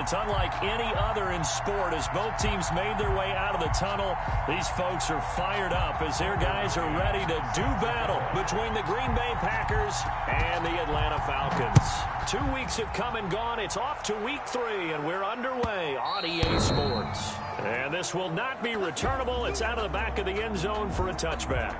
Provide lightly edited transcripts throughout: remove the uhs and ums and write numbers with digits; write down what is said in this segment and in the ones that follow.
It's unlike any other in sport. As both teams made their way out of the tunnel, these folks are fired up as their guys are ready to do battle between the Green Bay Packers and the Atlanta Falcons. 2 weeks have come and gone. It's off to week 3, and we're underway on EA Sports. And this will not be returnable. It's out of the back of the end zone for a touchback.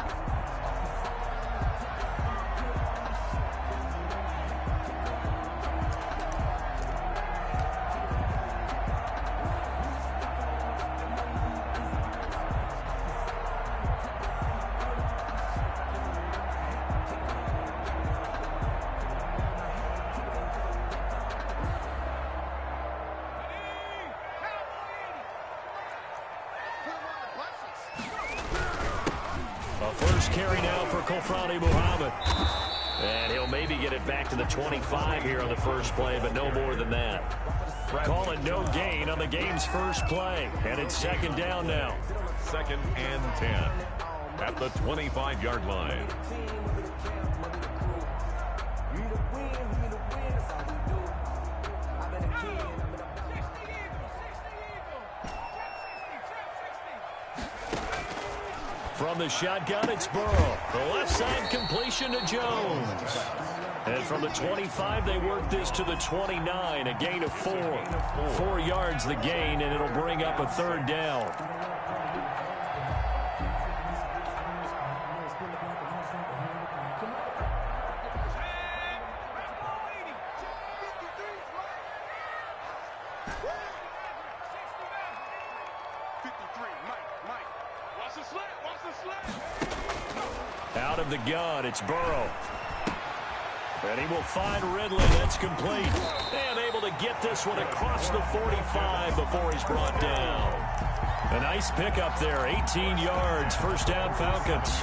Carry now for Muhammad. And he'll maybe get it back to the 25 here on the first play, but no more than that. Call it no gain on the game's first play. And it's second down now. 2nd and 10 at the 25-yard line. From the shotgun, it's Burrow. The left side completion to Jones. And from the 25, they work this to the 29, a gain of 4. 4 yards the gain, and it'll bring up a 3rd down. Out of the gun, it's Burrow. And he will find Ridley. That's complete. And able to get this one across the 45 before he's brought down. A nice pickup there, 18 yards. First down, Falcons.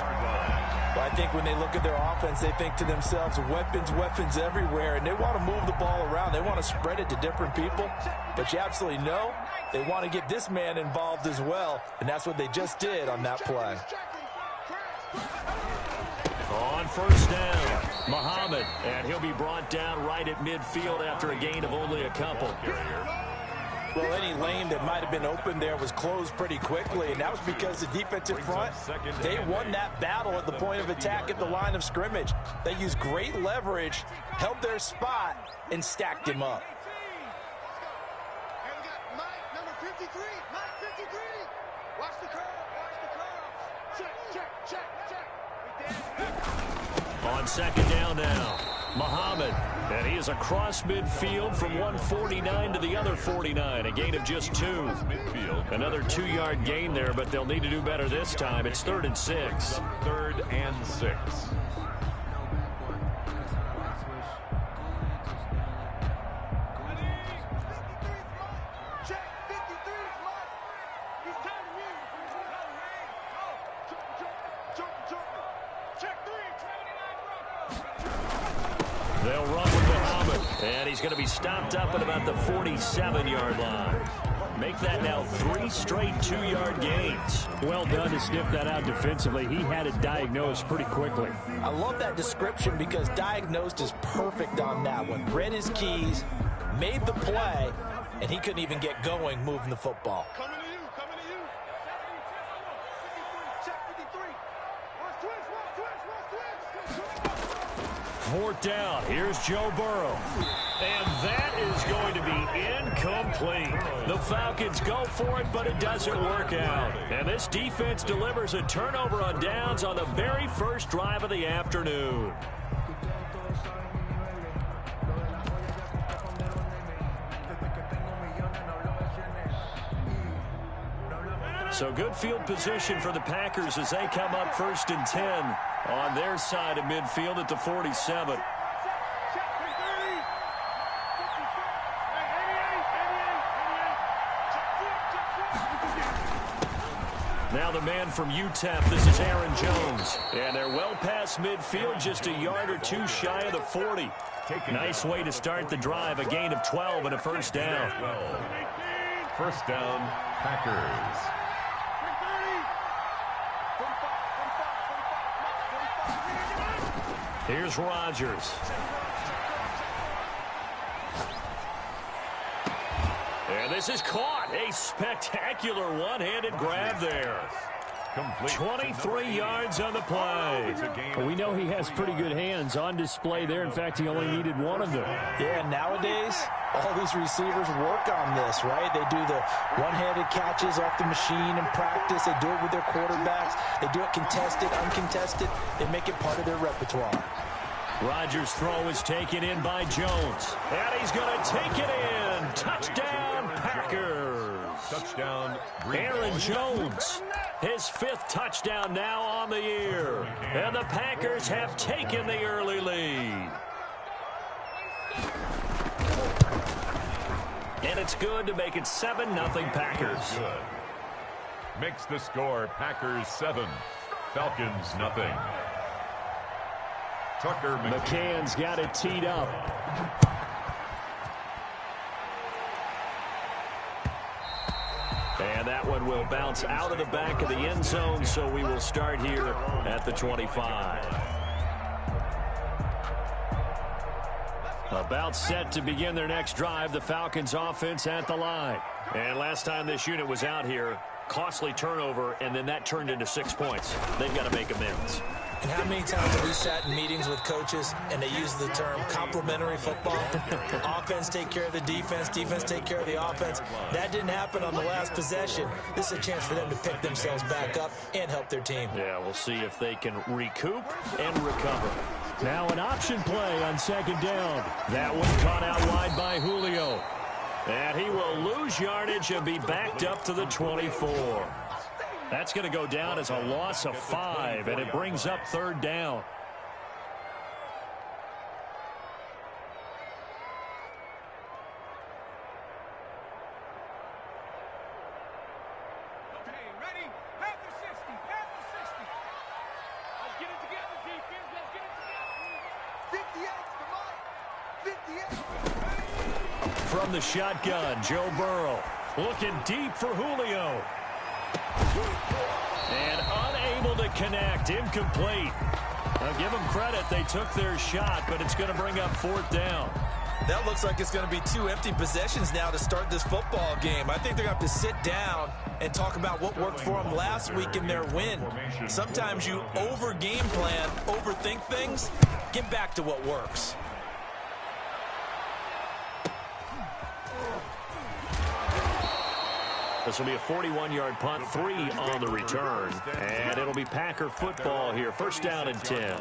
Well, I think when they look at their offense, they think to themselves, weapons everywhere, and they want to move the ball around. They want to spread it to different people. But you absolutely know they want to get this man involved as well, and that's what they just did on that play. On first down, Muhammad, and he'll be brought down right at midfield after a gain of only a couple. Well, any lane that might have been open there was closed pretty quickly, and that was because the defensive front, they won that battle at the point of attack at the line of scrimmage. They used great leverage, held their spot, and stacked him up. On second down now, Muhammad, and he is across midfield from 149 to the other 49, a gain of just 2. Another 2-yard gain there, but they'll need to do better this time. It's 3rd and 6. 3rd and 6. They'll run with Muhammad, and he's going to be stopped up at about the 47-yard line. Make that now 3 straight 2-yard gains. Well done to sniff that out defensively. He had it diagnosed pretty quickly. I love that description because diagnosed is perfect on that one. Read his keys, made the play, and he couldn't even get going moving the football. Coming to you. 4th down. Here's Joe Burrow. And that is going to be incomplete. The Falcons go for it, but it doesn't work out. And this defense delivers a turnover on downs on the very first drive of the afternoon. So good field position for the Packers as they come up 1st and 10 on their side of midfield at the 47. Now the man from UTEP, this is Aaron Jones. And they're well past midfield, just a yard or 2 shy of the 40. Nice way to start the drive, a gain of 12 and a first down. 1st down, Packers. Here's Rodgers. And this is caught. A spectacular one-handed grab there. 23 yards on the play. Well, we know he has pretty good hands on display there. In fact, he only needed one of them. Yeah, nowadays, all these receivers work on this, right? They do the one-handed catches off the machine in practice. They do it with their quarterbacks. They do it contested, uncontested. They make it part of their repertoire. Rodgers' throw is taken in by Jones. And he's going to take it in. Touchdown, Packers. Touchdown, Aaron Jones. His 5th touchdown now on the year. And the Packers have taken the early lead. And it's good to make it 7-0 Packers. Good. Makes the score Packers 7, Falcons nothing. Tucker McCann's got it teed up. And that one will bounce out of the back of the end zone, so we will start here at the 25. About set to begin their next drive, the Falcons offense at the line. And last time this unit was out here, costly turnover, and then that turned into 6 points. They've got to make amends. And how many times have we sat in meetings with coaches and they use the term complementary football? Offense take care of the defense, defense take care of the offense. That didn't happen on the last possession. This is a chance for them to pick themselves back up and help their team. Yeah, we'll see if they can recoup and recover. Now an option play on 2nd down. That one caught out wide by Julio. And he will lose yardage and be backed up to the 24. That's going to go down as a loss of 5, and it brings up 3rd down. Okay, ready? Pass the 60. Pass the 60. Let's get it together, defense. Let's get it together. 58, come on. 58. From the shotgun, Joe Burrow looking deep for Julio. And unable to connect, incomplete. Now give them credit, they took their shot, but it's going to bring up 4th down. That looks like it's going to be 2 empty possessions now to start this football game. I think they're going to have to sit down and talk about what worked for them last week in their win. Sometimes you over-game plan, overthink things. Get back to what works. This will be a 41-yard punt, 3 on the return. And it'll be Packer football here. 1st down and 10.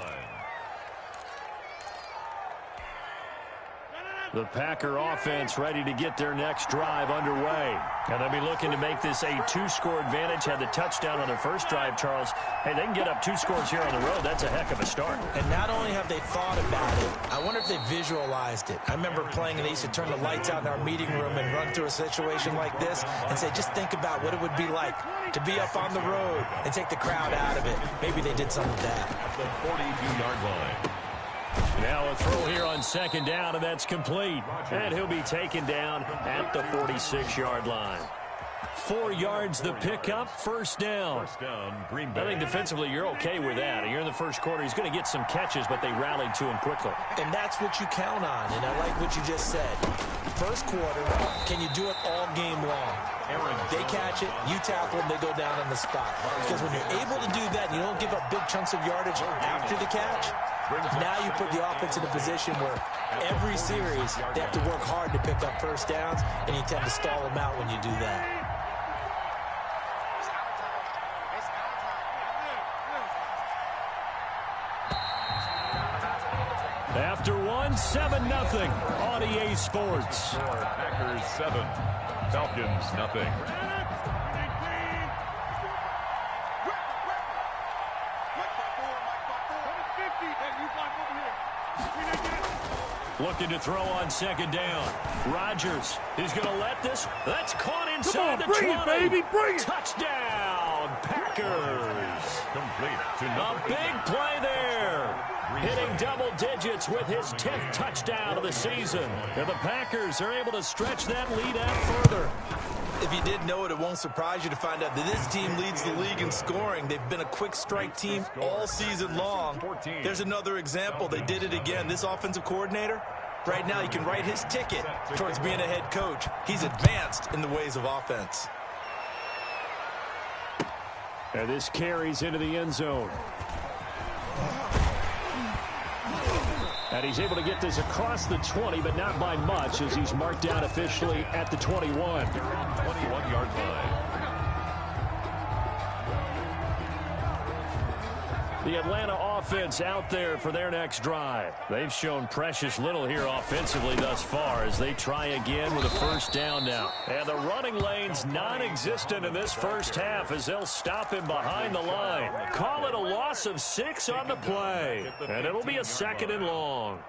The Packer offense ready to get their next drive underway. And they'll be looking to make this a 2-score advantage. Had the touchdown on their first drive, Charles. Hey, they can get up 2 scores here on the road. That's a heck of a start. And not only have they thought about it, I wonder if they visualized it. I remember playing and they used to turn the lights out in our meeting room and run through a situation like this and say, just think about what it would be like to be up on the road and take the crowd out of it. Maybe they did some of that. at the 42-yard line. Now a throw here on 2nd down, and that's complete. And he'll be taken down at the 46-yard line. 4 yards the pickup, 1st down. First down, Green Bay. I think defensively you're okay with that. You're in the first quarter. He's going to get some catches, but they rallied to him quickly. And that's what you count on, and I like what you just said. First quarter, can you do it all game long? They catch it, you tackle them, they go down on the spot. Because when you're able to do that, you don't give up big chunks of yardage after the catch. Now you put the offense in a position where every series they have to work hard to pick up first downs, and you tend to stall them out when you do that. After one, 7-0 on EA Sports. Packers 7, Falcons nothing. Looking to throw on 2nd down. Rodgers is going to let this. That's caught inside the 20. Baby, bring it. Touchdown, Packers. Complete to A number big play there. Hitting double digits with his 10th touchdown of the season. And the Packers are able to stretch that lead out further. If you didn't know it, it won't surprise you to find out that this team leads the league in scoring. They've been a quick strike team all season long. There's another example. They did it again. This offensive coordinator, Right now, you can write his ticket towards being a head coach. He's advanced in the ways of offense. And this carries into the end zone. And he's able to get this across the 20, but not by much, as he's marked down officially at the 21. 21-yard line. The Atlanta offense out there for their next drive. They've shown precious little here offensively thus far as they try again with a first down now. And the running lane's non-existent in this first half as they'll stop him behind the line. Call it a loss of 6 on the play. And it'll be a 2nd and long.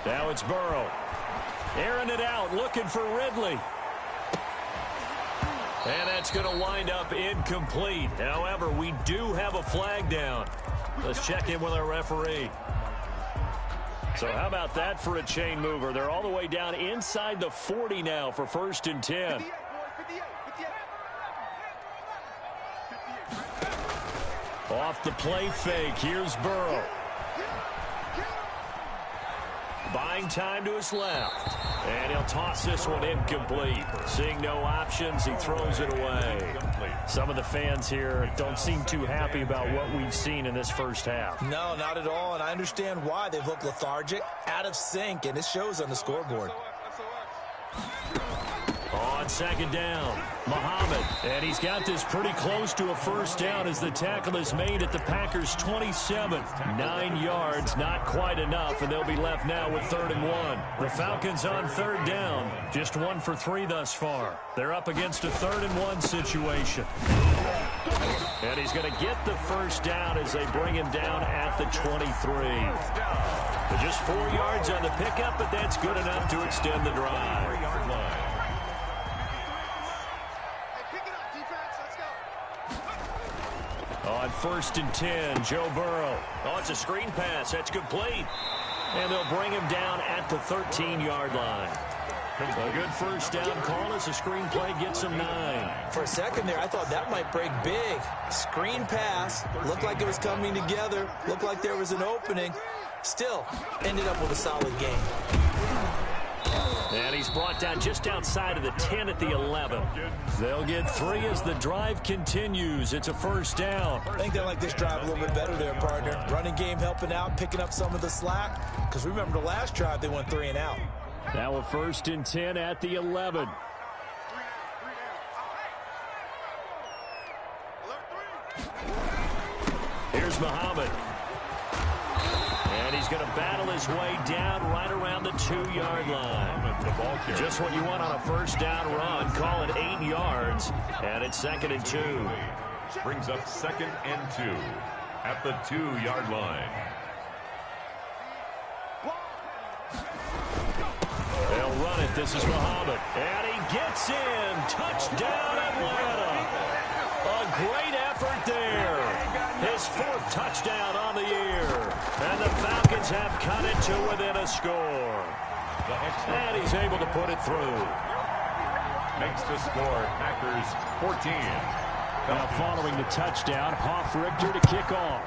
Now it's Burrow. Airing it out, looking for Ridley. And that's going to wind up incomplete. However, we do have a flag down. Let's check in with our referee. So how about that for a chain mover? They're all the way down inside the 40 now for 1st and 10. Off the play fake, here's Burrow. Buying time to his left. And he'll toss this one incomplete. Seeing no options, he throws it away. Some of the fans here don't seem too happy about what we've seen in this first half. No, not at all, and I understand why. They've looked lethargic, out of sync, and it shows on the scoreboard. On 2nd down, Muhammad. And he's got this pretty close to a first down as the tackle is made at the Packers' 27. 9 yards, not quite enough, and they'll be left now with 3rd and 1. The Falcons on 3rd down, just 1 for 3 thus far. They're up against a 3rd and 1 situation. And he's going to get the first down as they bring him down at the 23. But just 4 yards on the pickup, but that's good enough to extend the drive. On 1st and 10, Joe Burrow. Oh, it's a screen pass. That's complete. And they'll bring him down at the 13-yard line. A good first down call as the screen play gets him 9. For a second there, I thought that might break big. Screen pass. Looked like it was coming together. Looked like there was an opening. Still, ended up with a solid game. And he's brought down just outside of the 10 at the 11. They'll get 3 as the drive continues. It's a first down. I think they like this drive a little bit better there, partner. Running game helping out, picking up some of the slack. Because remember the last drive, they went 3 and out. Now a 1st and 10 at the 11. Here's Muhammad. And he's going to battle his way down right around the 2-yard line. Just what you want on a first down run. Call it 8 yards. And it's 2nd and 2. Brings up 2nd and 2 at the 2-yard line. They'll run it. This is Muhammad. And he gets in. Touchdown, Atlanta. A great effort there. His 4th touchdown on the year. And the Falcons have cut it to within a score. And he's able to put it through. Makes the score Packers 14. Now following the touchdown, Hoff-Richter to kick off.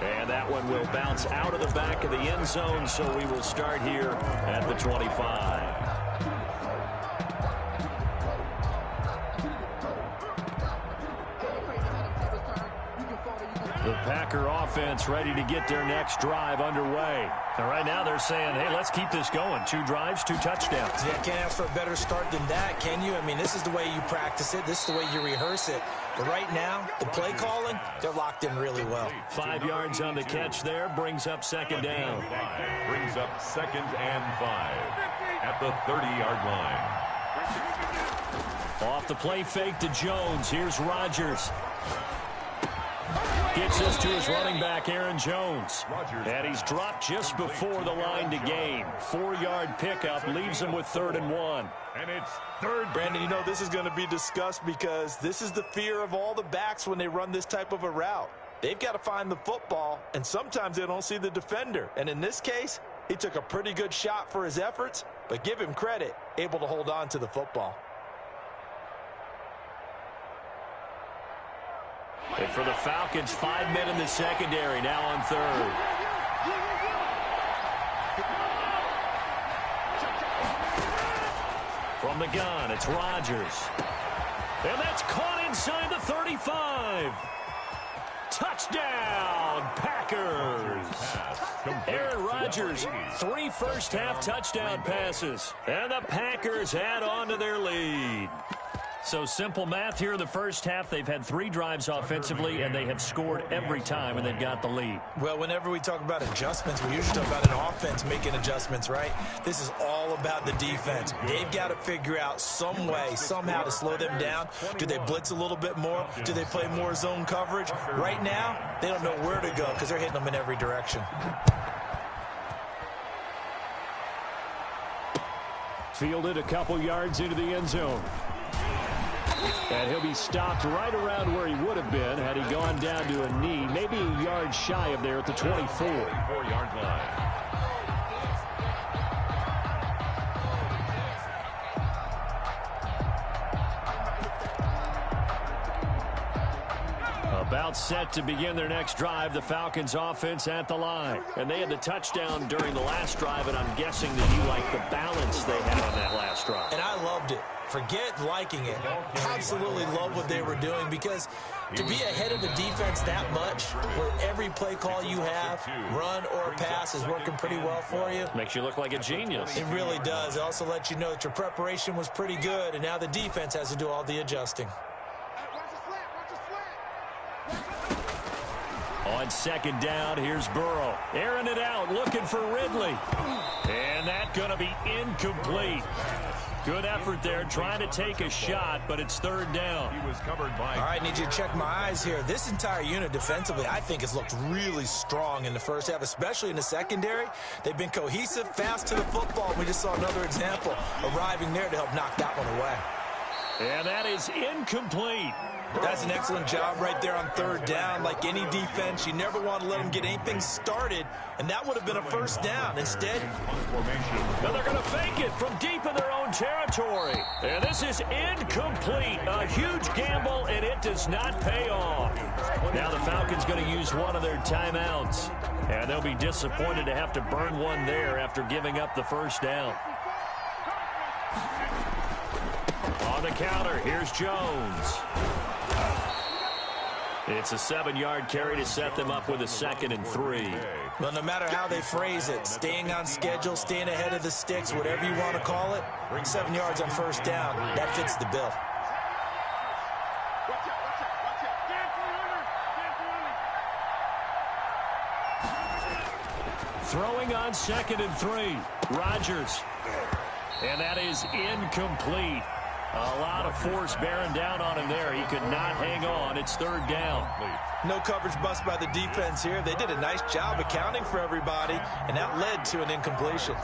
And that one will bounce out of the back of the end zone, so we will start here at the 25. The Packer offense ready to get their next drive underway. And right now they're saying, hey, let's keep this going. 2 drives, 2 touchdowns. Yeah, can't ask for a better start than that, can you? I mean, this is the way you practice it. This is the way you rehearse it. But right now, the play calling, they're locked in really well. 5 yards on the catch there, brings up 2nd down. Brings up 2nd and 5 at the 30-yard line. Off the play fake to Jones. Here's Rodgers. Gets this to his running back, Aaron Jones. And he's dropped just before the line to gain. 4-yard pickup leaves him with 3rd and 1. And it's 3rd. Brandon, you know this is going to be discussed because this is the fear of all the backs when they run this type of a route. They've got to find the football, and sometimes they don't see the defender. And in this case, He took a pretty good shot for his efforts, but give him credit, able to hold on to the football. And for the Falcons, 5 men in the secondary, now on third. From the gun, it's Rodgers. And that's caught inside the 35. Touchdown, Packers. Aaron Rodgers, 3 first-half touchdown passes. And the Packers add on to their lead. So simple math here in the first half. They've had 3 drives offensively, and they have scored every time, and they've got the lead. Well, whenever we talk about adjustments, we usually talk about an offense making adjustments, right? This is all about the defense. They've got to figure out some way, somehow to slow them down. Do they blitz a little bit more? Do they play more zone coverage? Right now, they don't know where to go because they're hitting them in every direction. Fielded a couple yards into the end zone. And he'll be stopped right around where he would have been had he gone down to a knee, maybe a yard shy of there at the 24-yard line. About set to begin their next drive, the Falcons offense at the line. And they had the touchdown during the last drive, and I'm guessing that you like the balance they had on that last drive. And I loved it. Forget liking it. Absolutely love what they were doing, because to be ahead of the defense that much, where every play call you have, run or pass, is working pretty well for you. Makes you look like a genius. It really does. It also lets you know that your preparation was pretty good, and now the defense has to do all the adjusting. On second down, here's Burrow. Airing it out, looking for Ridley. And that's going to be incomplete. Good effort there, trying to take a shot, but it's third down. He was covered by... All right, need you to check my eyes here. This entire unit defensively, I think, has looked really strong in the first half, especially in the secondary. They've been cohesive, fast to the football. We just saw another example arriving there to help knock that one away. And that is incomplete. That's an excellent job right there on third down. Like any defense, you never want to let them get anything started, and that would have been a first down. Instead, now they're going to fake it from deep in their own territory. And this is incomplete. A huge gamble, and it does not pay off. Now the Falcons going to use one of their timeouts, and they'll be disappointed to have to burn one there after giving up the first down. On the counter, here's Jones. It's a 7-yard carry to set them up with a 2nd and 3. Well, no matter how they phrase it, staying on schedule, staying ahead of the sticks, whatever you want to call it, 7 yards on first down, that fits the bill. Throwing on 2nd and 3, Rodgers. And that is incomplete. A lot of force bearing down on him there. He could not hang on. It's third down. No coverage bust by the defense here. They did a nice job accounting for everybody, and that led to an incompletion.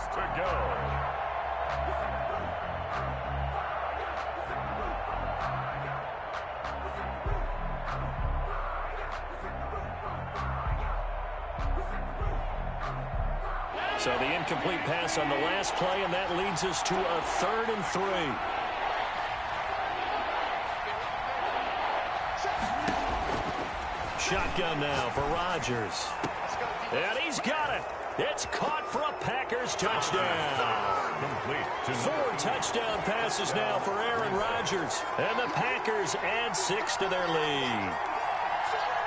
So the incomplete pass on the last play, and that leads us to a 3rd and 3. Shotgun now for Rodgers. And he's got it. It's caught for a Packers touchdown. 4 touchdown passes now for Aaron Rodgers. And the Packers add 6 to their lead.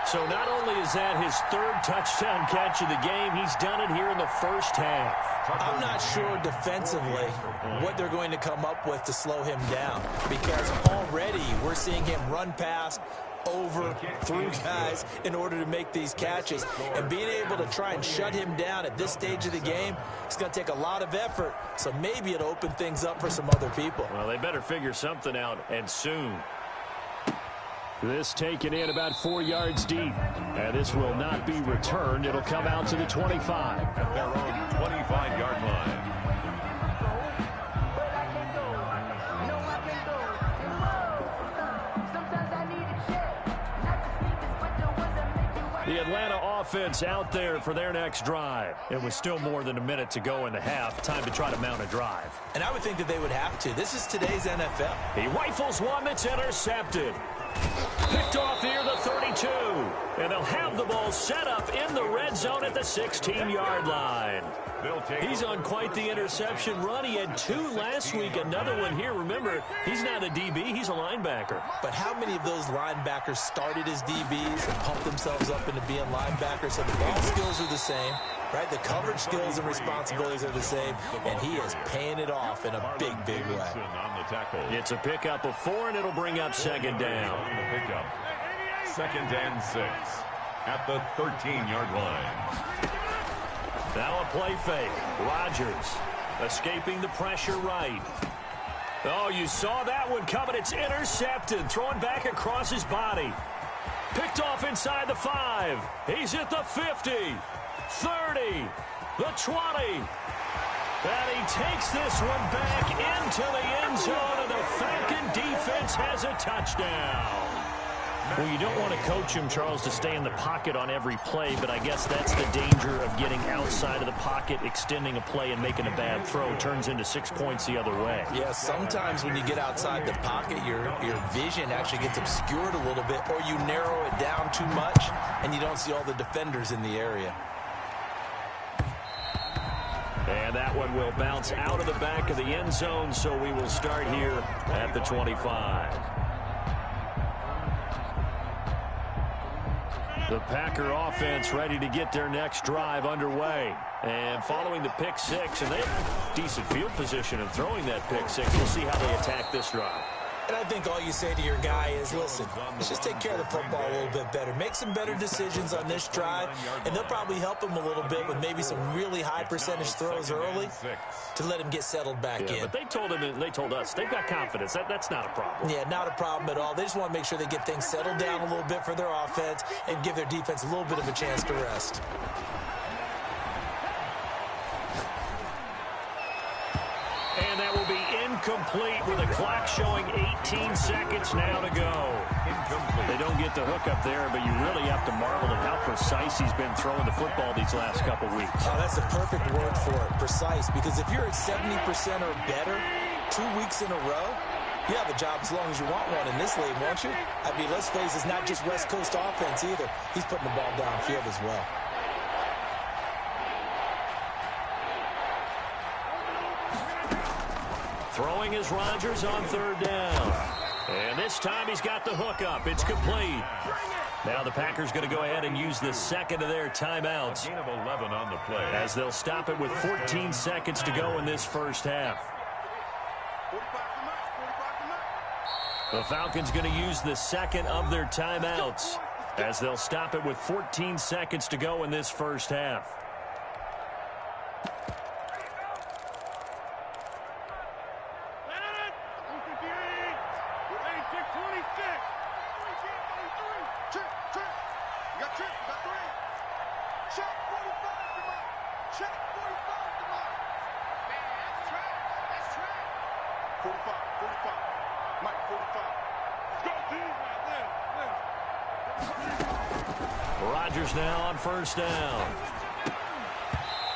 So not only is that his 3rd touchdown catch of the game, he's done it here in the first half. I'm not sure defensively what they're going to come up with to slow him down, because already we're seeing him run past, over, through guys in order to make these catches. And being able to try and shut him down at this stage of the game, it's going to take a lot of effort. So maybe it'll open things up for some other people. Well, they better figure something out, and soon. This taken in about 4 yards deep. And this will not be returned. It'll come out to the 25. At their own 25-yard line. The Atlanta offense out there for their next drive. It was still more than a minute to go in the half. Time to try to mount a drive. And I would think that they would have to. This is today's NFL. He rifles one that's intercepted. Picked off near the 32. And they'll have the ball set up in the red zone at the 16-yard line. He's on quite the interception run. He had 2 last week, another one here. Remember, he's not a DB, he's a linebacker. But how many of those linebackers started as DBs and pumped themselves up into being linebackers? So the ball skills are the same, right? The coverage skills and responsibilities are the same, and he is paying it off in a big, big way. It's a pickup of 4, and it'll bring up second down. Second and 6 at the 13-yard line. Now a play fake. Rodgers escaping the pressure right. Oh, you saw that one coming. It's intercepted. Throwing back across his body. Picked off inside the 5. He's at the 50, 30, the 20. And he takes this one back into the end zone, and the Falcon defense has a touchdown. Well, you don't want to coach him, Charles, to stay in the pocket on every play, but I guess that's the danger of getting outside of the pocket, extending a play, and making a bad throw. Turns into 6 points the other way. Yeah, sometimes when you get outside the pocket, your vision actually gets obscured a little bit, or you narrow it down too much, and you don't see all the defenders in the area. And that one will bounce out of the back of the end zone, so we will start here at the 25. The Packer offense ready to get their next drive underway. And following the pick 6, and they have decent field position in throwing that pick 6. We'll see how they attack this drive. And I think all you say to your guy is, listen, let's just take care of the football a little bit better. Make some better decisions on this drive, and they'll probably help him a little bit with maybe some really high percentage throws early to let him get settled back in. But they told him, and they told us, they've got confidence. That's not a problem. Yeah, not a problem at all. They just want to make sure they get things settled down a little bit for their offense and give their defense a little bit of a chance to rest. And that will be incomplete with a clock showing 18 seconds now to go. Incomplete. They don't get the hook up there, but you really have to marvel at how precise he's been throwing the football these last couple weeks. Oh, that's the perfect word for it, precise, because if you're at 70% or better 2 weeks in a row, you have a job as long as you want one in this league, won't you? I mean, let's face it, it's not just West Coast offense either. He's putting the ball downfield as well. Throwing is Rodgers on third down. And this time he's got the hook up. It's complete. Now the Packers going to go ahead and use the second of their timeouts. Gain of 11 on the play. As they'll stop it with 14 seconds to go in this first half. The Falcons going to use the second of their timeouts. As they'll stop it with 14 seconds to go in this first half. Rodgers now on first down.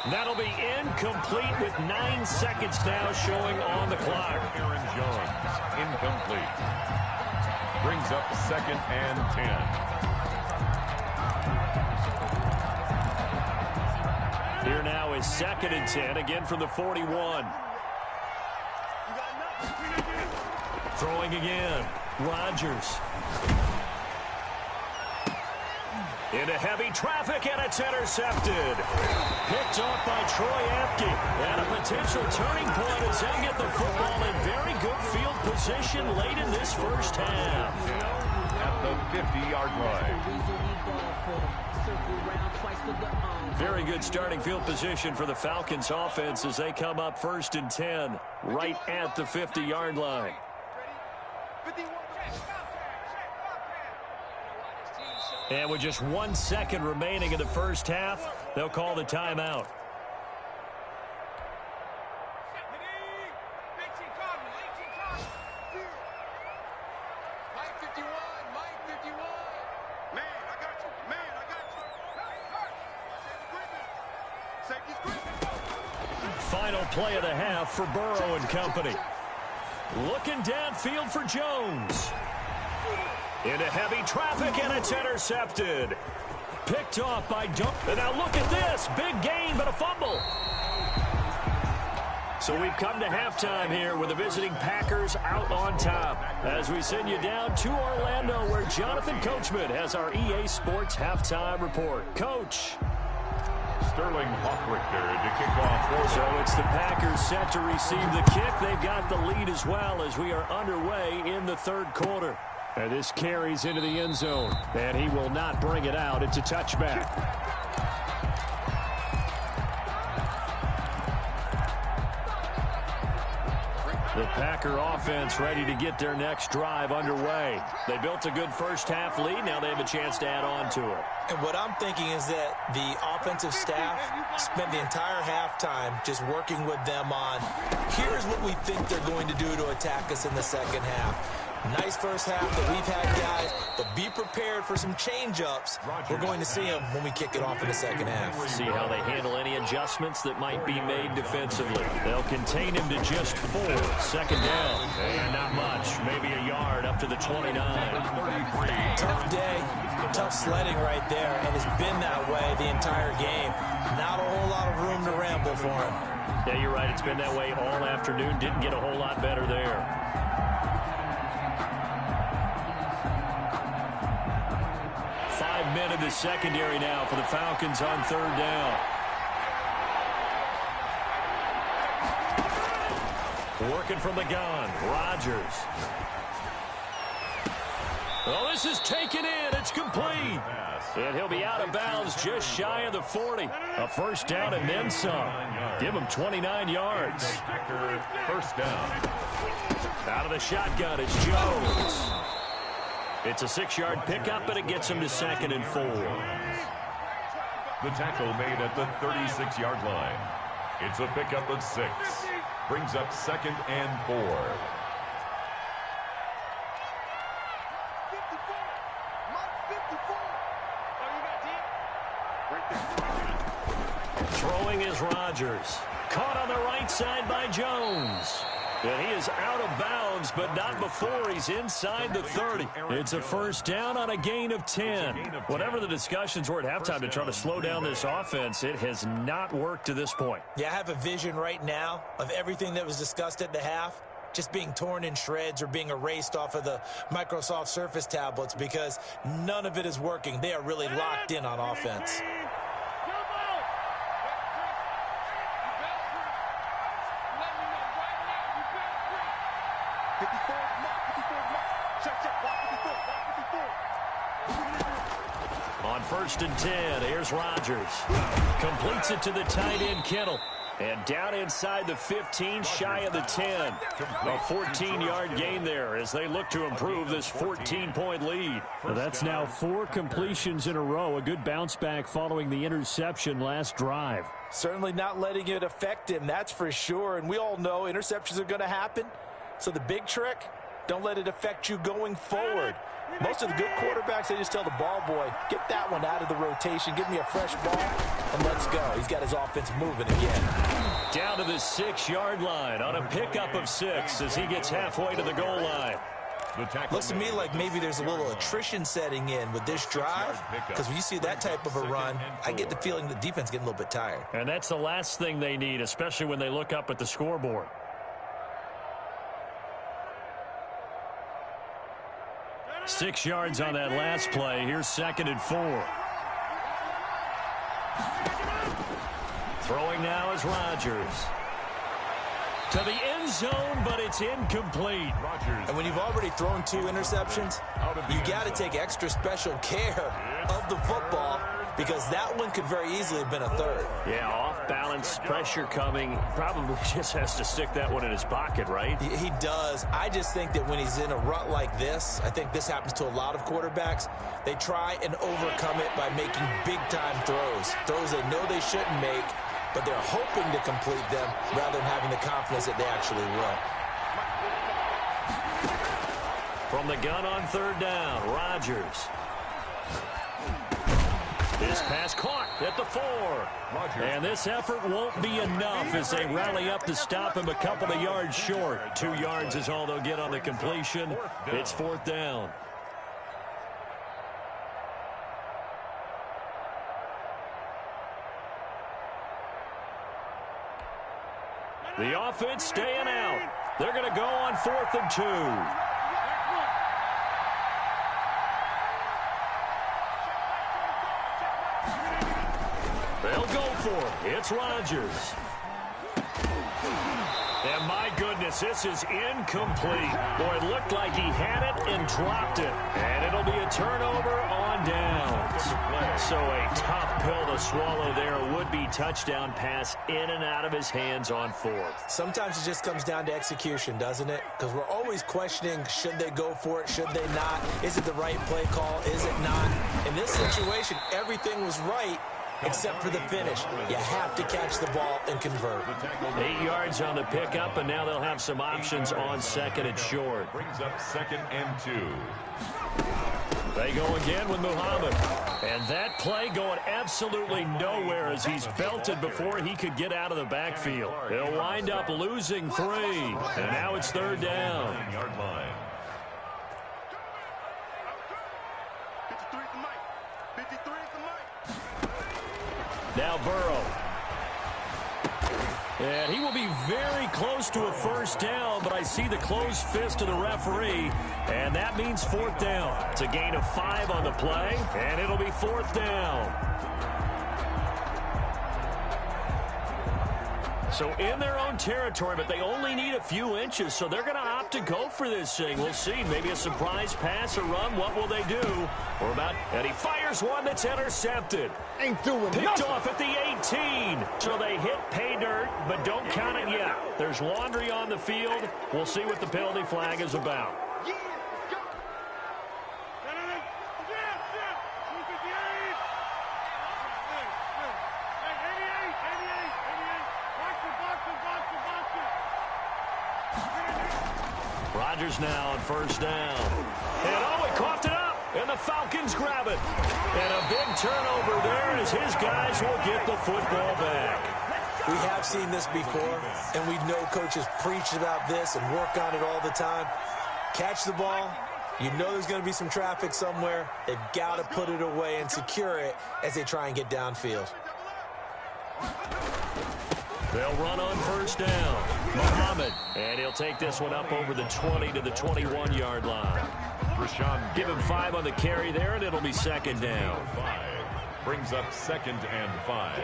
That'll be incomplete with 9 seconds now showing on the clock. Aaron Jones, incomplete. Brings up second and 10. Here now is second and 10, again from the 41. Throwing again, Rodgers. Into heavy traffic, and it's intercepted. Picked off by Troy Apke. And a potential turning point as they get the football in very good field position late in this first half. At the 50-yard line. Very good starting field position for the Falcons offense as they come up first and 10 right at the 50-yard line. And with just 1 second remaining in the first half, they'll call the timeout. final play of the half for Burrow and company. Looking downfield for Jones. Into heavy traffic, and it's intercepted. Picked off by Jones. And now look at this. Big gain, but a fumble. So we've come to halftime here with the visiting Packers out on top. As we send you down to Orlando, where Jonathan Coachman has our EA Sports halftime report. Coach. Sterling Hockrichter to kick off. So it's the Packers set to receive the kick. They've got the lead as well as we are underway in the third quarter. And this carries into the end zone. And he will not bring it out. It's a touchback. The Packer offense ready to get their next drive underway. They built a good first half lead. Now they have a chance to add on to it. And what I'm thinking is that the offensive staff spent the entire halftime just working with them on, here's what we think they're going to do to attack us in the second half. Nice first half that we've had, guys, but be prepared for some change-ups. We're going to see them when we kick it off in the second half. See how they handle any adjustments that might be made defensively. They'll contain him to just 4. Second down. And not much. Maybe a yard up to the 29. Tough day. Tough sledding right there, and it's been that way the entire game. Not a whole lot of room to ramble for him. Yeah, you're right. It's been that way all afternoon. Didn't get a whole lot better there. 5 men in the secondary now for the Falcons on third down. Working from the gun, Rodgers. Oh, this is taken in. It's complete. And he'll be out of bounds just shy of the 40. A first down and then some. Give him 29 yards. First down. Out of the shotgun, it's Jones. It's a 6-yard pickup, but it gets him to 2nd and 4. The tackle made at the 36-yard line. It's a pickup of 6. Brings up 2nd and 4. Throwing is Rodgers. Caught on the right side by Jones. And he is out of bounds, but not before he's inside the 30. It's a first down on a gain of 10. Whatever the discussions were at halftime to try to slow down this offense, it has not worked to this point. Yeah, I have a vision right now of everything that was discussed at the half just being torn in shreds or being erased off of the Microsoft Surface tablets because none of it is working. They are really locked in on offense. On 1st and 10, here's Rodgers. Completes it to the tight end, Kittle. And down inside the 15, shy of the 10. A 14-yard gain there as they look to improve this 14-point lead. Well, that's now 4 completions in a row. A good bounce back following the interception last drive. Certainly not letting it affect him, that's for sure. And we all know interceptions are going to happen. So the big trick, don't let it affect you going forward. Most of the good quarterbacks, they just tell the ball boy, get that one out of the rotation, give me a fresh ball, and let's go. He's got his offense moving again. Down to the 6-yard line on a pickup of 6 as he gets halfway to the goal line. Looks to me like maybe there's a little attrition setting in with this drive, because when you see that type of a run, I get the feeling the defense getting a little bit tired. And that's the last thing they need, especially when they look up at the scoreboard. 6 yards on that last play. Here's 2nd and 4. Throwing now is Rodgers. To the end zone, but it's incomplete. And when you've already thrown 2 interceptions, you got to take extra special care of the football because that one could very easily have been a 3rd. Yeah, off balance, pressure coming. Probably just has to stick that one in his pocket, right? He does. I just think that when he's in a rut like this, I think this happens to a lot of quarterbacks, they try and overcome it by making big-time throws. Throws they know they shouldn't make, but they're hoping to complete them rather than having the confidence that they actually will. From the gun on 3rd down, Rodgers. This pass caught at the 4. And this effort won't be enough as they rally up to stop him a couple of yards short. 2 yards is all they'll get on the completion. It's 4th down. The offense staying out. They're going to go on 4th and 2. They'll go for it. It's Rodgers. And my goodness, this is incomplete. Boy, it looked like he had it and dropped it. And it'll be a turnover on downs. So a tough pill to swallow there. A would-be touchdown pass in and out of his hands on 4th. Sometimes it just comes down to execution, doesn't it? Because we're always questioning, should they go for it, should they not? Is it the right play call, is it not? In this situation, everything was right, except for the finish. You have to catch the ball and convert. 8 yards on the pickup, and now they'll have some options on 2nd and short. Brings up 2nd and 2. They go again with Muhammad. And that play going absolutely nowhere as he's belted before he could get out of the backfield. They'll wind up losing 3. And now it's 3rd down. 9-yard line. Now Burrow. And he will be very close to a 1st down, but I see the closed fist of the referee, and that means 4th down. It's a gain of 5 on the play, and it'll be 4th down. So in their own territory, but they only need a few inches, so they're going to opt to go for this thing. We'll see. Maybe a surprise pass or run. What will they do? And he fires one that's intercepted. Ain't doing Picked nothing. off at the 18. So they hit pay dirt, but don't count it yet. There's laundry on the field. We'll see what the penalty flag is about. Rodgers now on 1st down. And he coughed it up. And the Falcons grab it. And a big turnover there as his guys will get the football back. We have seen this before, and we know coaches preach about this and work on it all the time. Catch the ball. You know there's going to be some traffic somewhere. They've got to put it away and secure it as they try and get downfield. They'll run on 1st down. Muhammad. And he'll take this one up over the 20 to the 21-yard line. Give him 5 on the carry there, and it'll be 2nd down. 5 brings up 2nd and 5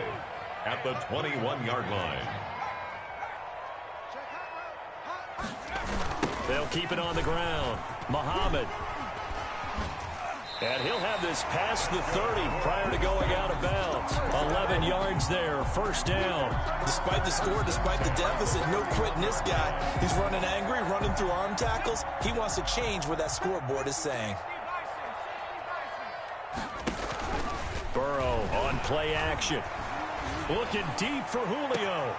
at the 21-yard line. They'll keep it on the ground. Muhammad. And he'll have this past the 30 prior to going out of bounds. 11 yards there, 1st down. Despite the score, despite the deficit, no quitting this guy. He's running angry, running through arm tackles. He wants to change what that scoreboard is saying. Burrow on play action. Looking deep for Julio.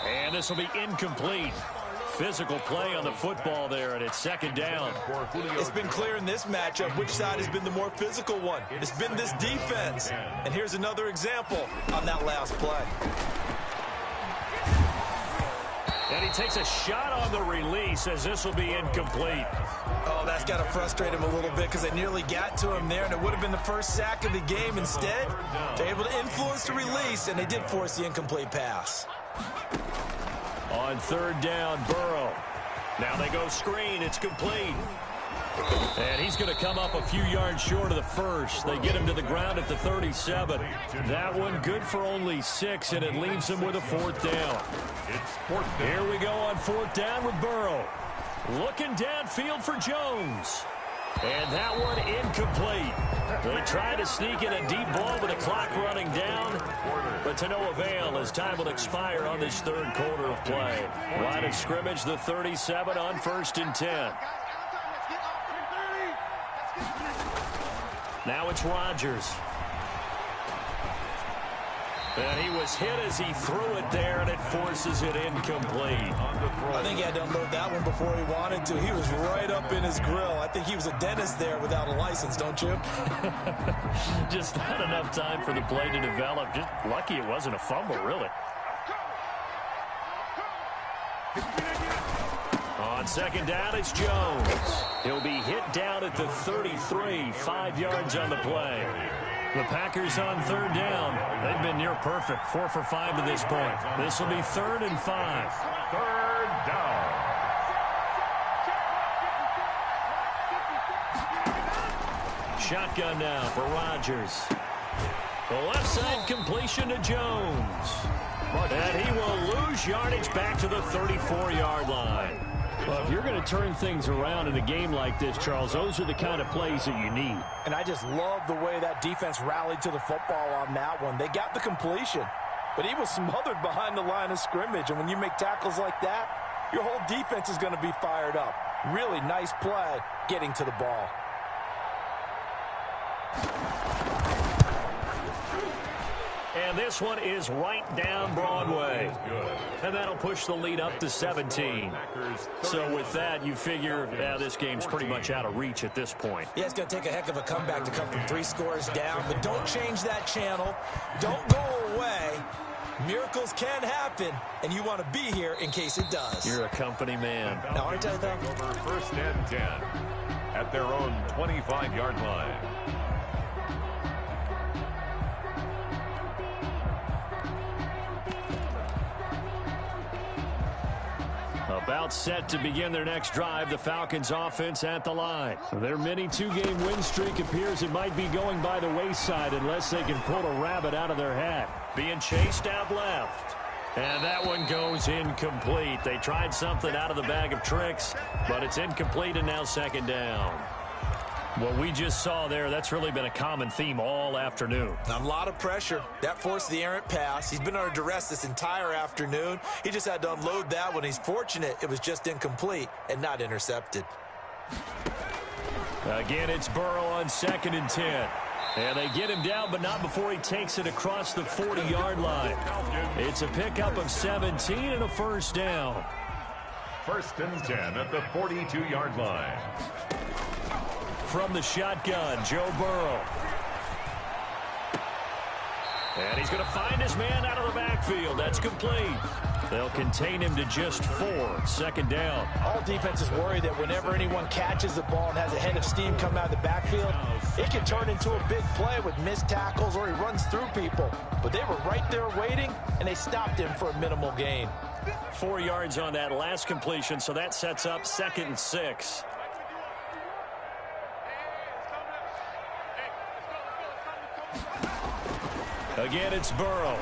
And this will be incomplete. Physical play on the football there, and it's 2nd down. It's been clear in this matchup which side has been the more physical one. It's been this defense. And here's another example on that last play. And he takes a shot on the release as this will be incomplete. Oh, that's got to frustrate him a little bit because they nearly got to him there, and it would have been the first sack of the game. Instead, they're able to influence the release, and they did force the incomplete pass. On 3rd down, Burrow. Now they go screen. It's complete. And he's going to come up a few yards short of the 1st. They get him to the ground at the 37. That one good for only 6, and it leaves him with a 4th down. Here we go on 4th down with Burrow. Looking downfield for Jones. And that one incomplete. They try to sneak in a deep ball with the clock running down, but to no avail as time will expire on this 3rd quarter of play. Line of scrimmage, the 37 on 1st and 10. Now it's Rodgers. And he was hit as he threw it there, and it forces it incomplete. I think he had to unload that one before he wanted to. He was right up in his grill. I think he was a dentist there without a license, don't you? Just not enough time for the play to develop. Just lucky it wasn't a fumble, really. On second down, it's Jones. He'll be hit down at the 33, 5 yards on the play. The Packers on third down. They've been near perfect, 4 for 5 to this point. This will be 3rd and 5. Third down. Shotgun now for Rodgers. The left side completion to Jones. And he will lose yardage back to the 34-yard line. Well, if you're going to turn things around in a game like this, Charles, those are the kind of plays that you need. And I just love the way that defense rallied to the football on that one. They got the completion, but he was smothered behind the line of scrimmage. And when you make tackles like that, your whole defense is going to be fired up. Really nice play getting to the ball. And this one is right down Broadway. And that'll push the lead up to 17. So with that, you figure this game's pretty much out of reach at this point. Yeah, it's going to take a heck of a comeback to come from 3 scores down. But don't change that channel. Don't go away. Miracles can happen, and you want to be here in case it does. You're a company man. Now, aren't I, though? Over 1st and 10 at their own 25-yard line. About set to begin their next drive, the Falcons offense at the line. Their mini 2-game win streak appears it might be going by the wayside unless they can pull a rabbit out of their hat. Being chased out left. And that one goes incomplete. They tried something out of the bag of tricks, but it's incomplete and now 2nd down. What we just saw there, that's really been a common theme all afternoon. A lot of pressure. That forced the errant pass. He's been under duress this entire afternoon. He just had to unload that one. He's fortunate it was just incomplete and not intercepted. Again, it's Burrow on 2nd and 10. And they get him down, but not before he takes it across the 40-yard line. It's a pickup of 17 and a 1st down. 1st and 10 at the 42-yard line. From the shotgun, Joe Burrow. And he's going to find his man out of the backfield. That's complete. They'll contain him to just 4. 2nd down. All defenses worry that whenever anyone catches the ball and has a head of steam come out of the backfield, it can turn into a big play with missed tackles or he runs through people. But they were right there waiting, and they stopped him for a minimal gain. 4 yards on that last completion, so that sets up 2nd and 6. Again, it's Burrow.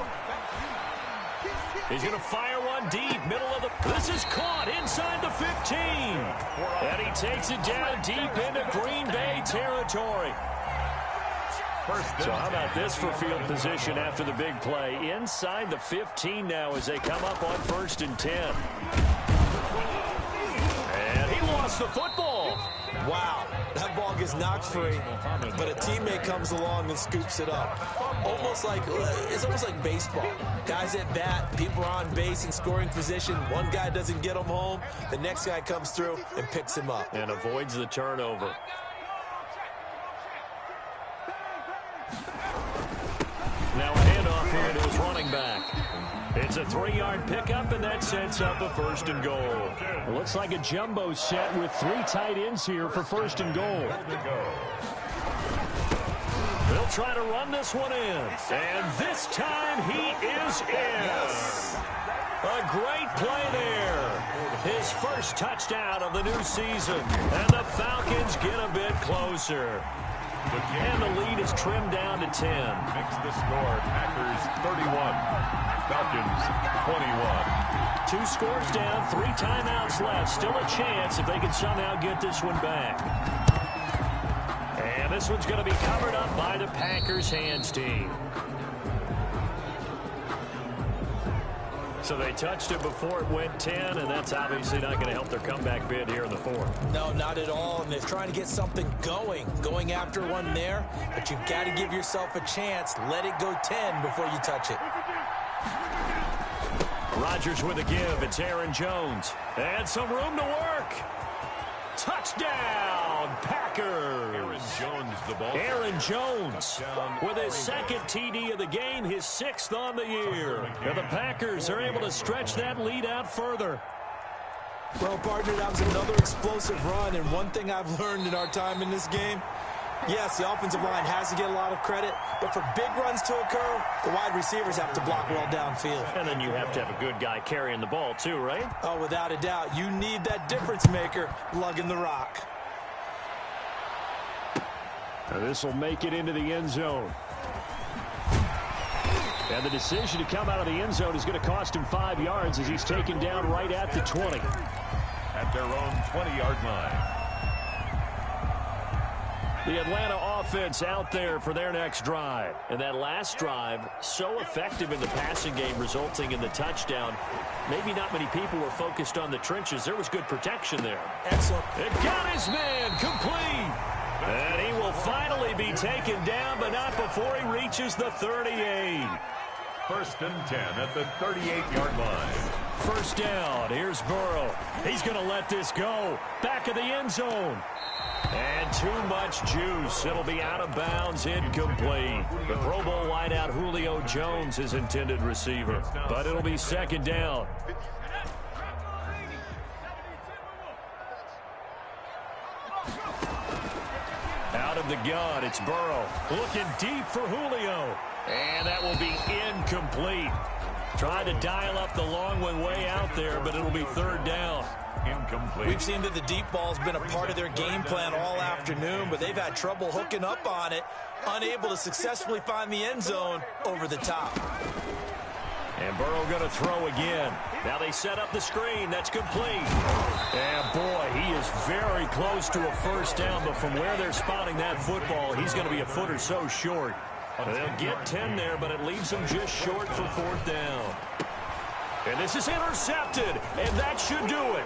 He's going to fire one deep, middle of the... This is caught inside the 15. And he takes it down deep into Green Bay territory. So how about this for field position after the big play? Inside the 15 now as they come up on 1st and 10. And he lost the football. Wow, that ball gets knocked free, but a teammate comes along and scoops it up. It's almost like baseball. Guys at bat, people are on base in scoring position. One guy doesn't get him home. The next guy comes through and picks him up. And avoids the turnover. Now a handoff here to his running back. It's a 3-yard pickup, and that sets up a 1st and goal. It looks like a jumbo set with 3 tight ends here for 1st and goal. They'll try to run this one in. And this time he is in. A great play there. His first touchdown of the new season. And the Falcons get a bit closer. And the lead is trimmed down to 10. Makes the score Packers 31, Falcons 21. 2 scores down, 3 timeouts left. Still a chance if they can somehow get this one back. And this one's going to be covered up by the Packers hands team. So they touched it before it went 10, and that's obviously not going to help their comeback bid here in the 4th. No, not at all, and they're trying to get something going after one there, but you've got to give yourself a chance. Let it go 10 before you touch it. Rodgers with a give. It's Aaron Jones. And some room to work. Touchdown, Packers. Aaron Jones with his second TD of the game, his 6th on the year. And the Packers are able to stretch that lead out further. Well, partner, that was another explosive run, and one thing I've learned in our time in this game, yes, the offensive line has to get a lot of credit, but for big runs to occur, the wide receivers have to block well downfield. And then you have to have a good guy carrying the ball too, right? Oh, without a doubt. You need that difference maker lugging the rock. This will make it into the end zone. And the decision to come out of the end zone is going to cost him 5 yards as he's taken down right at the 20. At their own 20-yard line. The Atlanta offense out there for their next drive. And that last drive, so effective in the passing game, resulting in the touchdown. Maybe not many people were focused on the trenches. There was good protection there. Excellent. It got his man complete. And he will finally be taken down, but not before he reaches the 38. 1st and 10 at the 38-yard line. First down. Here's Burrow. He's going to let this go. Back of the end zone. And too much juice. It'll be out of bounds, incomplete. The Pro Bowl wideout Julio Jones is intended receiver, but it'll be 2nd down. Out of the gun, it's Burrow. Looking deep for Julio. And that will be incomplete. Trying to dial up the long one way out there, but it'll be 3rd down. Incomplete. We've seen that the deep ball's been a part of their game plan all afternoon, but they've had trouble hooking up on it, unable to successfully find the end zone over the top. And Burrow going to throw again. Now they set up the screen. That's complete. And boy, he is very close to a 1st down, but from where they're spotting that football, he's going to be a foot or so short. They'll get 10 there, but it leaves them just short for 4th down. And this is intercepted, and that should do it.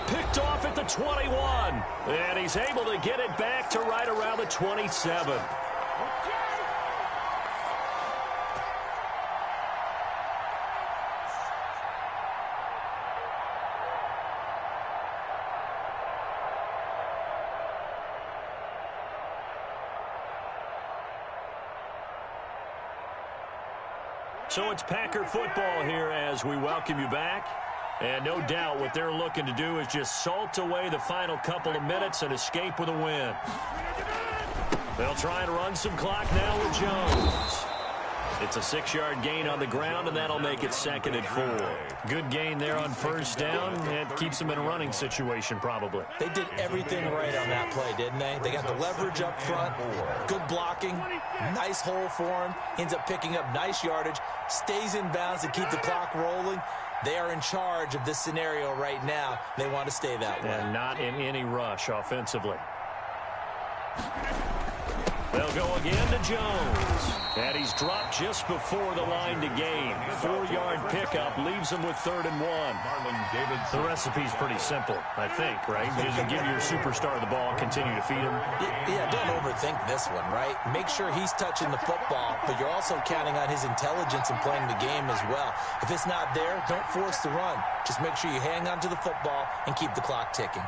Picked off at the 21, and he's able to get it back to right around the 27. So it's Packer football here as we welcome you back. And no doubt what they're looking to do is just salt away the final couple of minutes and escape with a win. They'll try and run some clock now with Jones. It's a 6-yard gain on the ground, and that'll make it 2nd and 4. Good gain there on 1st down. It keeps them in a running situation probably. They did everything right on that play, didn't they? They got the leverage up front, good blocking, nice hole for him, ends up picking up nice yardage, stays in bounds to keep the clock rolling. They are in charge of this scenario right now. They want to stay that way. And not in any rush offensively. They'll go again to Jones. And he's dropped just before the line to gain. 4-yard pickup leaves him with 3rd and 1. The recipe's pretty simple, I think, right? You just give your superstar the ball, continue to feed him. Yeah, don't overthink this one, right? Make sure he's touching the football, but you're also counting on his intelligence in playing the game as well. If it's not there, don't force the run. Just make sure you hang on to the football and keep the clock ticking.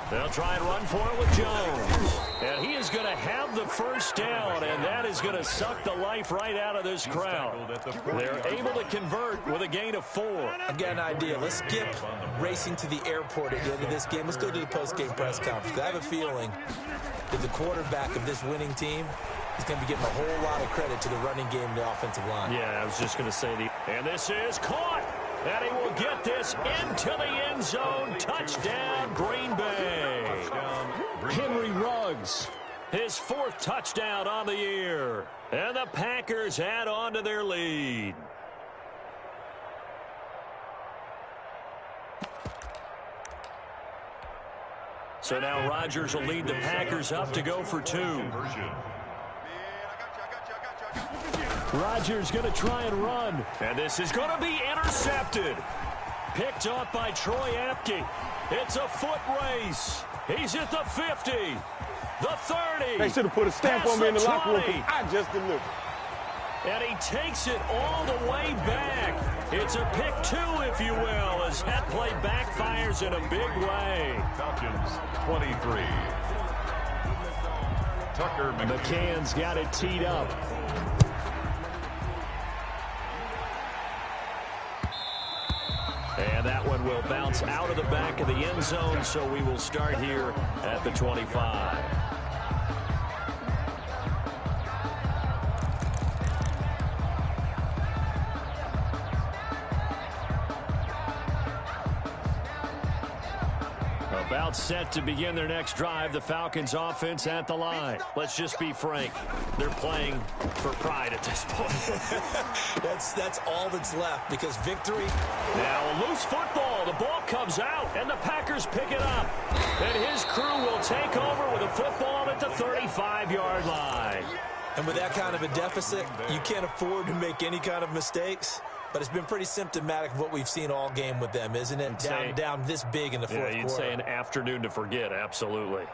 They'll try and run for it with Jones. And he is going to have the 1st down, and that is going to suck the life right out of this crowd. They're able to convert with a gain of 4. I've got an idea. Let's skip racing to the airport at the end of this game. Let's go to the post-game press conference. I have a feeling that the quarterback of this winning team is going to be getting a whole lot of credit to the running game and the offensive line. Yeah, I was just going to say and this is caught. And he will get this into the end zone. Touchdown, Green Bay. Henry Ruggs, his 4th touchdown on the year. And the Packers add on to their lead. So now Rodgers will lead the Packers up to go for 2. Rodgers going to try and run. And this is going to be intercepted. Picked off by Troy Apke. It's a foot race. He's at the 50. The 30. They should have put a stamp on me in the locker room 'cause I just delivered. And he takes it all the way back. It's a pick 2, if you will, as that play backfires in a big way. Falcons 23. Tucker McCann's got it teed up. And that one will bounce out of the back of the end zone, so we will start here at the 25. About set to begin their next drive, the Falcons offense at the line. Let's just be frank. They're playing for pride at this point. That's all that's left, because victory. Now a loose football. The ball comes out, and the Packers pick it up. And his crew will take over with a football at the 35-yard line. And with that kind of a deficit, you can't afford to make any kind of mistakes. But it's been pretty symptomatic of what we've seen all game with them, isn't it? Down this big in the fourth quarter. You'd say an afternoon to forget, absolutely.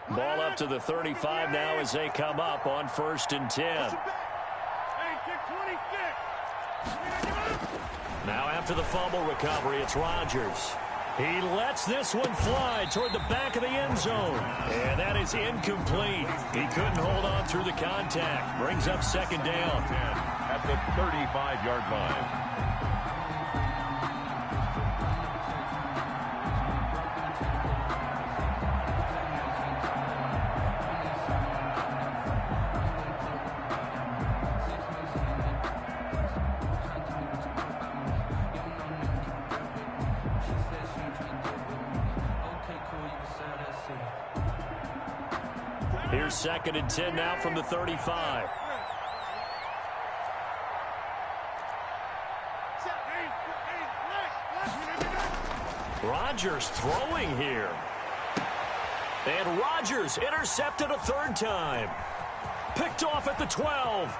Ball up to the 35 now as they come up on 1st and 10. Now after the fumble recovery, it's Rodgers. He lets this one fly toward the back of the end zone. And that is incomplete. He couldn't hold on through the contact. Brings up 2nd down. at the 35-yard line. Here's 2nd and 10 now from the 35. Rodgers throwing here. And Rodgers intercepted a 3rd time. Picked off at the 12.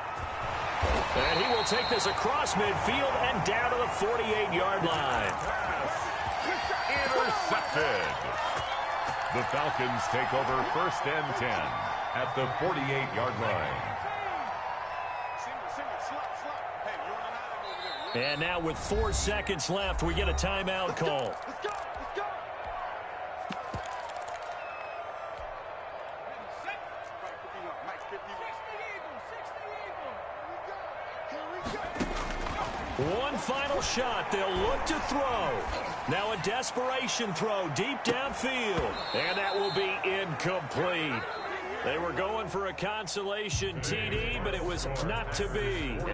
And he will take this across midfield and down to the 48-yard line. Intercepted. The Falcons take over 1st and 10 at the 48-yard line. And now with 4 seconds left, we get a timeout call. One final shot. They'll look to throw. Now a desperation throw deep downfield. And that will be incomplete. They were going for a consolation TD, but it was not to be.